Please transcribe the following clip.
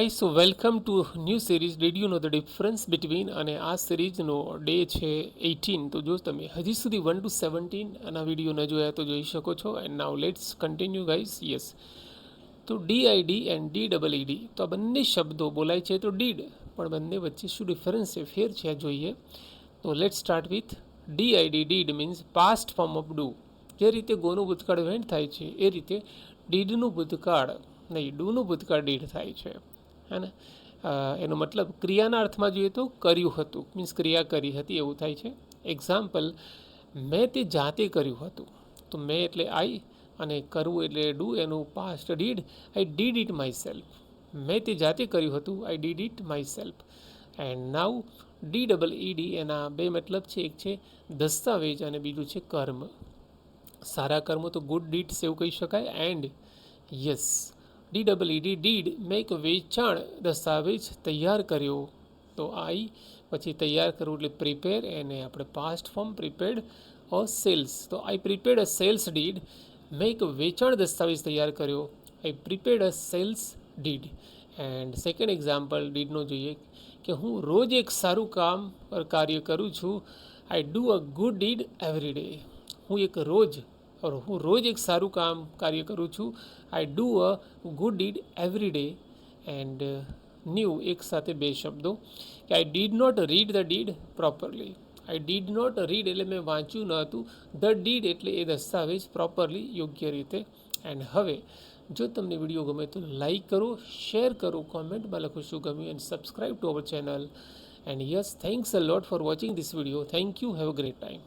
Guys, so welcome to new series. Did you know the difference between અને આ સિરીઝનો day છે 18. તો જો તમે હજી સુધી 1 to 17 આના વિડીયો ન જોયા તો જોઈ શકો છો. And now let's continue guys. Yes, તો ડીઆઈડી એન્ડ ડીડબલઈડી તો આ બંને શબ્દો બોલાય છે તો ડીડ, પણ બંને વચ્ચે શું ડિફરન્સ છે, ફેર છે, આ જોઈએ. તો let's start with D I D. Did means past form of do. જે રીતે ગોનું ભૂતકાળ વેન્ટ થાય છે એ રીતે ડીડનું ભૂતકાળ નહીં, ડુનું ભૂતકાળ ડીડ થાય છે. હે ને? એનો મતલબ ક્રિયાના અર્થમાં જોઈએ તો કર્યું હતું, મીન્સ ક્રિયા કરી હતી એવું થાય છે. એક્ઝામ્પલ, મેં તે જાતે કર્યું હતું. તો મેં એટલે આઈ અને કરવું એટલે ડુ, એનું past did. I did it myself. મેં તે જાતે કર્યું હતું, I did it myself. And now ડીડબલઈડી, એના બે મતલબ છે. એક છે દસ્તાવેજ અને બીજું છે કર્મ. સારા કર્મો તો ગુડ ડીડ્સ એવું કહી શકાય. એન્ડ યસ, ડીડબલઈડી ડીડ મેં એક વેચાણ દસ્તાવેજ તૈયાર કર્યો. તો આઈ પછી તૈયાર કરવું એટલે પ્રિપેર, એને આપણે past form prepared or sales. તો I prepared a sales deed. મેં એક વેચાણ દસ્તાવેજ તૈયાર કર્યો. I prepared a sales deed. And second example ડીડનો જોઈએ કે હું રોજ એક સારું કામ કાર્ય કરું છું. I do a good deed every day. હું રોજ એક સારું કામ કાર્ય કરું છું. I do a good deed every day. And new એક સાથે બે શબ્દો કે I did not read the deed properly. I did not read એટલે મેં વાંચ્યું ન હતું. ધ ડીડ એટલે એ દસ્તાવેજ પ્રોપરલી, યોગ્ય રીતે. એન્ડ હવે જો તમને વિડીયો ગમે તો લાઈક કરો, શેર કરો, કોમેન્ટમાં લખો શું ગમ્યું, and subscribe to our channel. And yes, thanks a lot for watching this video. Thank you. Have a great time.